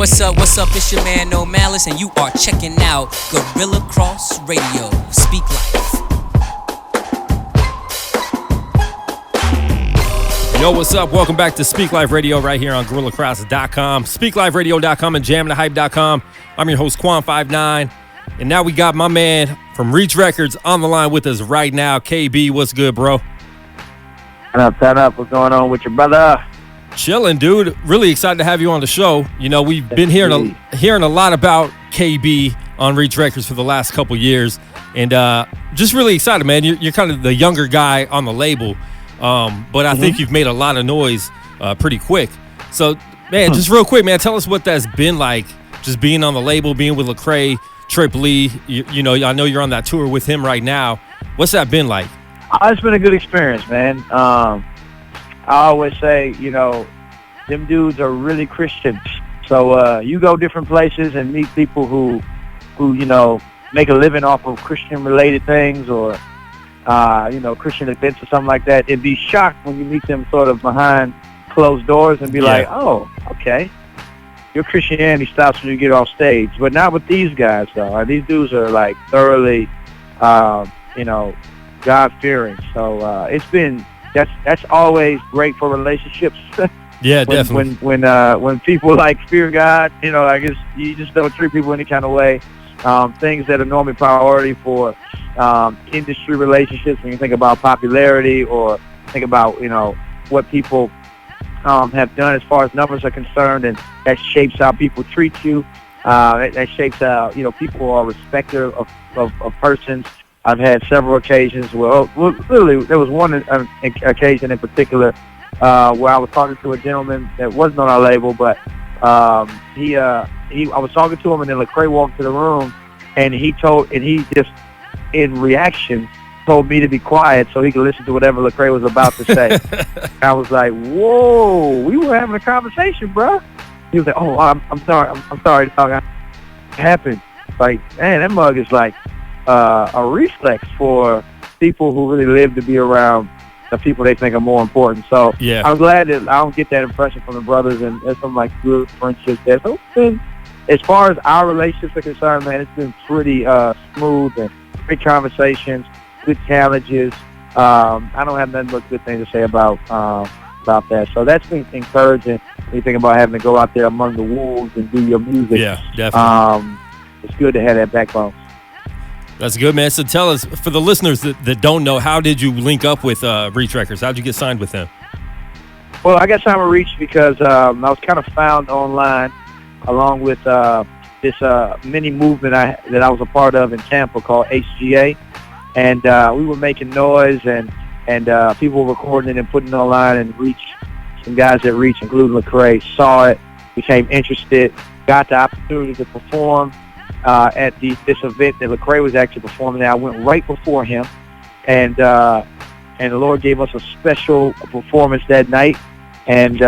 What's up? It's your man No Malice, and you are checking out Guerilla Cross Radio. Speak Life. Yo, what's up? Welcome back to Speak Life Radio right here on GorillaCross.com, SpeakLifeRadio.com, and JamTheHype.com. I'm your host, Kwon Five-Nine, and now we got my man from Reach Records on the line with us right now. KB, what's good, bro? Turn up. What's going on with your brother? Chilling, dude. Really excited to have you on the show. You know, we've been hearing a lot about KB on Reach Records for the last couple years, and just really excited, man. You're kind of the younger guy on the label, but I think you've made a lot of noise pretty quick. So, man, just real quick, man, tell us what that's been like, just being on the label, being with Lecrae, Triple E. You know, I know you're on that tour with him right now. What's that been like? It's been a good experience, man. I always say, you know, them dudes are really Christians. So you go different places and meet people who you know, make a living off of Christian-related things or, you know, Christian events or something like that. It'd be shocked when you meet them sort of behind closed doors and be like, oh, okay. Your Christianity stops when you get off stage. But not with these guys, though. These dudes are, like, thoroughly, you know, God-fearing. So it's been... That's always great for relationships. Yeah, definitely. When people like fear God, you know, I guess you just don't treat people any kind of way. Things that are normally priority for industry relationships. When you think about popularity or think about, you know, what people have done as far as numbers are concerned, and that shapes how people treat you. That shapes how, you know, people are respectful of persons. I've had several occasions where, literally, there was one occasion in particular where I was talking to a gentleman that wasn't on our label, but I was talking to him, and then Lecrae walked to the room, and he just, in reaction, told me to be quiet so he could listen to whatever Lecrae was about to say. I was like, whoa, we were having a conversation, bro. He was like, oh, I'm sorry, dog. What happened? Like, man, that mug is like a reflex for people who really live to be around the people they think are more important. So yeah. I'm glad that I don't get that impression from the brothers, and there's some like good friendships there. So it's been, as far as our relationships are concerned, man, it's been pretty smooth and great conversations, good challenges. I don't have nothing but good things to say about that. So that's been encouraging when you think about having to go out there among the wolves and do your music. Yeah, definitely. It's good to have that backbone. That's good, man. So tell us, for the listeners that don't know, how did you link up with Reach Records? How did you get signed with them? Well, I got signed with Reach because I was kind of found online along with this mini movement that I was a part of in Tampa called HGA. And we were making noise, and people were recording it and putting it online, and Reach, some guys at Reach, including Lecrae, saw it, became interested, got the opportunity to perform at this event that Lecrae was actually performing at. I went right before him, and the Lord gave us a special performance that night, and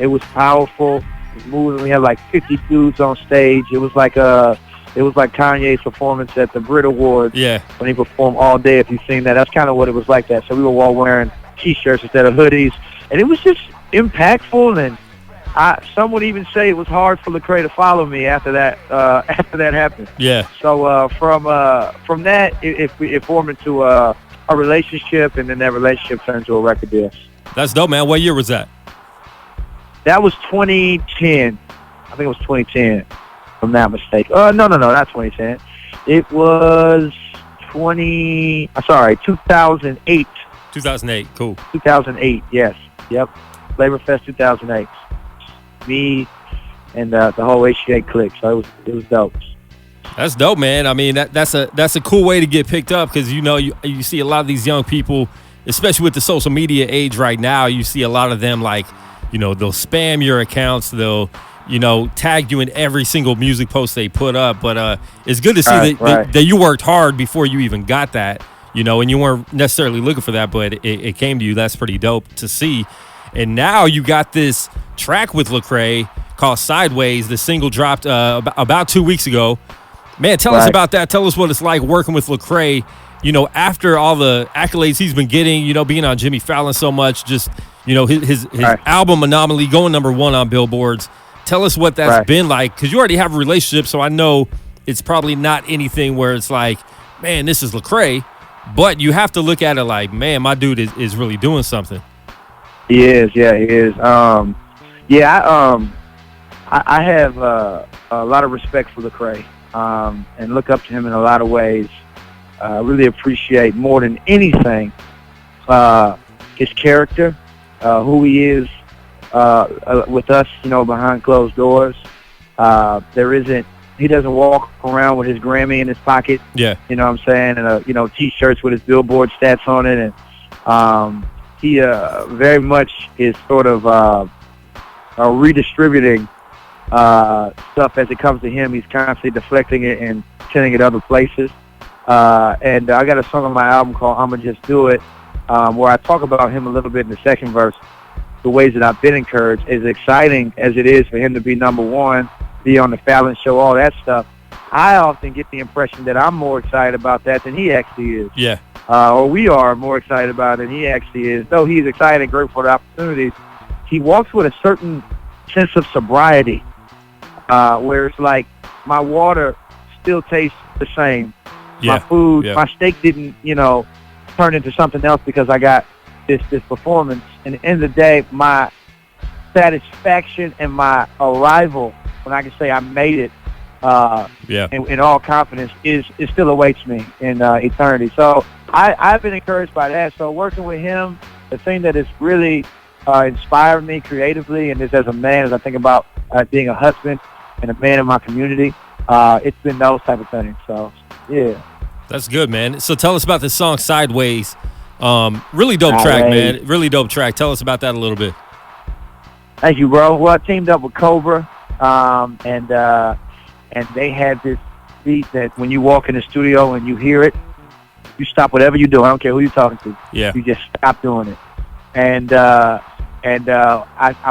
it was powerful. It was moving. We had like 50 dudes on stage. It was like Kanye's performance at the Brit Awards. Yeah. When he performed all day. If you've seen that, that's kind of what it was like that. So we were all wearing T-shirts instead of hoodies, and it was just impactful, and some would even say it was hard for Lecrae to follow me after that happened. Yeah. So from that, it formed into a relationship, and then that relationship turned into a record deal. That's dope, man. What year was that? That was 2010. I think it was 2010, if I'm not mistaken. No, not 2010. It was 2008. 2008, cool. 2008, yes. Yep. Flavor Fest 2008. Me and the whole HGA clique, so it was dope. That's dope, man. I mean, that's a cool way to get picked up, because you know you see a lot of these young people, especially with the social media age right now. You see a lot of them, like, you know, they'll spam your accounts, they'll, you know, tag you in every single music post they put up. But it's good to see that you worked hard before you even got that, you know, and you weren't necessarily looking for that, but it came to you. That's pretty dope to see. And now you got this track with Lecrae called Sideways. The single dropped about 2 weeks ago. Man, tell us about that. Tell us what it's like working with Lecrae, you know, after all the accolades he's been getting, you know, being on Jimmy Fallon so much, just, you know, his album Anomaly going #1 on billboards. Tell us what that's been like, because you already have a relationship, so I know it's probably not anything where it's like, man, this is Lecrae, but you have to look at it like, man, my dude is really doing something. He is. He is. I have a lot of respect for Lecrae and look up to him in a lot of ways. I really appreciate more than anything his character, who he is with us, behind closed doors. He doesn't walk around with his Grammy in his pocket. Yeah. You know what I'm saying? And, T-shirts with his Billboard stats on it. And he very much is sort of redistributing stuff as it comes to him. He's constantly deflecting it and sending it other places. And I got a song on my album called I'ma Just Do It, where I talk about him a little bit in the second verse, the ways that I've been encouraged. As exciting as it is for him to be number one, be on the Fallon Show, all that stuff, I often get the impression that I'm more excited about that than he actually is. Yeah. Or we are more excited about it than he actually is. Though he's excited and grateful for the opportunities, he walks with a certain sense of sobriety, where it's like my water still tastes the same. Yeah. My food, my steak didn't, turn into something else because I got this performance. And at the end of the day, my satisfaction and my arrival, when I can say I made it, in all confidence, it still awaits me in eternity. So I've been encouraged by that. So working with him, the thing that has really inspired me creatively, and as a man, as I think about being a husband and a man in my community, it's been those type of things. So, yeah. That's good, man. So tell us about the song Sideways. Really dope track, man. Really dope track. Tell us about that a little bit. Thank you, bro. Well, I teamed up with Cobra, and they had this beat that when you walk in the studio and you hear it, you stop whatever you do. I don't care who you're talking to. Yeah. You just stop doing it. And I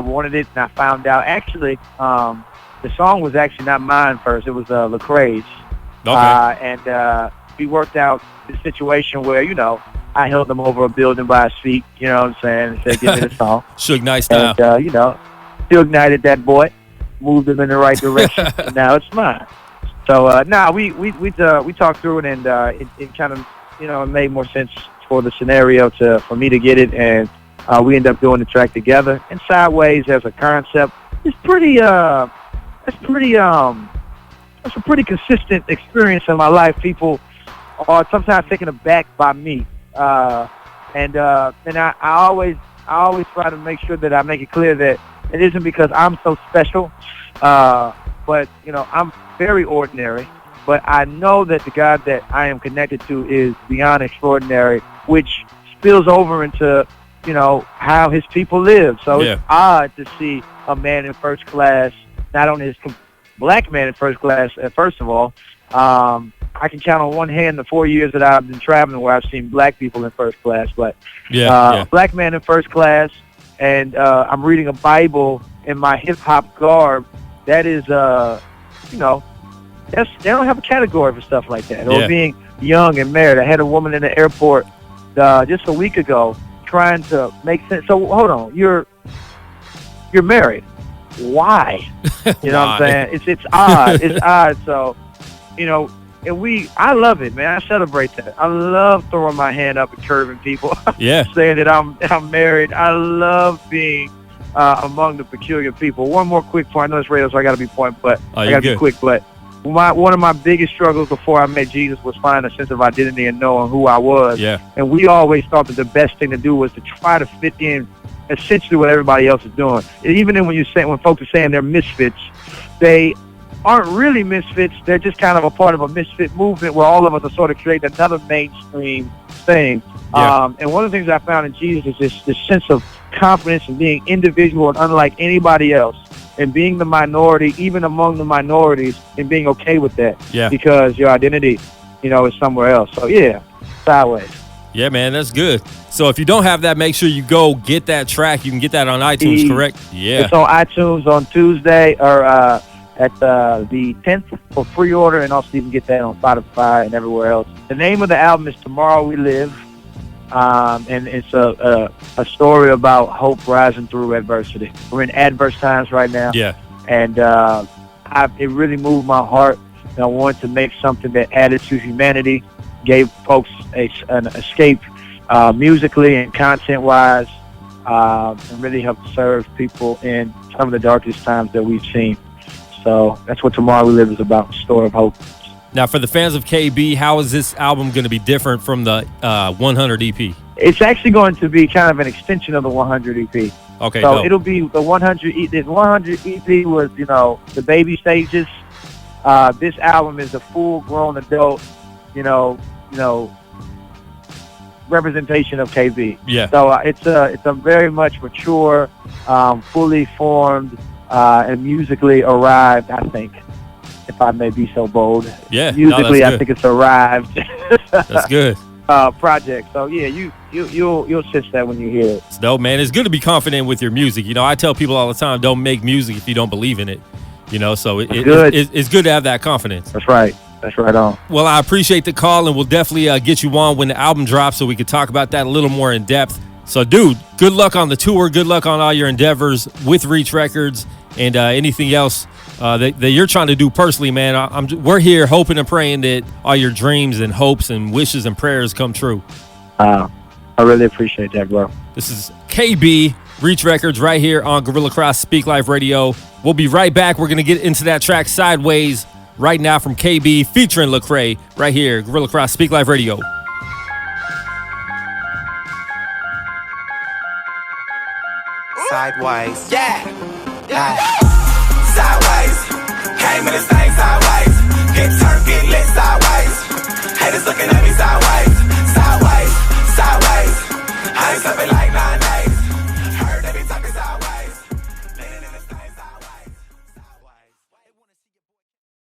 wanted it, and I found out, actually, the song was actually not mine first. It was Lecrae's. Okay. And we worked out the situation where, I held him over a building by his feet, you know what I'm saying, and said, give me the song. Suge Knight style. And, still ignited that boy, moved him in the right direction, and now it's mine. So, we talked through it, and it kind of, it made more sense for the scenario for me to get it, and we ended up doing the track together. And Sideways as a concept is it's a pretty consistent experience in my life. People are sometimes taken aback by me, and I always try to make sure that I make it clear that it isn't because I'm so special, but I'm very ordinary. But I know that the God that I am connected to is beyond extraordinary, which spills over into how His people live. So it's odd to see a man in first class, not only his black man in first class, first of all. I can count on one hand the 4 years that I've been traveling where I've seen black people in first class, but black man in first class, and I'm reading a Bible in my hip-hop garb. That is, they don't have a category for stuff like that. Or being young and married. I had a woman in the airport just a week ago trying to make sense. So, hold on. You're married. Why? You know what I'm saying? It's odd. It's odd. So, and I love it, man. I celebrate that. I love throwing my hand up and curving people. Saying that I'm married. I love being among the peculiar people. One more quick point. I know it's radio, so I got to be point, but I got to be quick. But one of my biggest struggles before I met Jesus was finding a sense of identity and knowing who I was. Yeah. And we always thought that the best thing to do was to try to fit in essentially what everybody else is doing. Even when folks are saying they're misfits, they aren't really misfits. They're just kind of a part of a misfit movement where all of us are sort of creating another mainstream thing. Yeah. And one of the things I found in Jesus is this sense of confidence and being individual and unlike anybody else, and being the minority, even among the minorities, and being okay with that. Yeah. Because your identity, is somewhere else. So Sideways. Yeah, man, that's good. So if you don't have that, make sure you go get that track. You can get that on iTunes, correct? Yeah. It's on iTunes on Tuesday or at the 10th for pre-order, and also you can get that on Spotify and everywhere else. The name of the album is Tomorrow We Live, and it's a story about hope rising through adversity. We're in adverse times right now. Yeah. And it really moved my heart. And I wanted to make something that added to humanity, gave folks an escape musically and content-wise, and really helped serve people in some of the darkest times that we've seen. So that's what Tomorrow We Live is about, Story of Hope. Now, for the fans of KB, how is this album going to be different from the 100 EP? It's actually going to be kind of an extension of the 100 EP. Okay, so dope. It'll be the 100. The 100 EP was, the baby stages. This album is a full-grown adult, representation of KB. Yeah. So it's a very much mature, fully formed, and musically arrived, I think, if I may be so bold. Yeah. Musically, no, I think it's arrived. That's good. Project. So yeah, you'll sense that when you hear it. It's dope, man. It's good to be confident with your music. I tell people all the time, don't make music if you don't believe in it. So it's good to have that confidence. That's right. That's right on. Well, I appreciate the call, and we'll definitely get you on when the album drops so we can talk about that a little more in depth. So, dude, good luck on the tour. Good luck on all your endeavors with Reach Records and anything else that you're trying to do personally, man. We're here hoping and praying that all your dreams and hopes and wishes and prayers come true. I really appreciate that, bro. This is KB, Reach Records, right here on Guerilla Cross Speak Life Radio. We'll be right back. We're going to get into that track Sideways right now from KB featuring Lecrae right here, Guerilla Cross Speak Life Radio. Sideways. Yeah.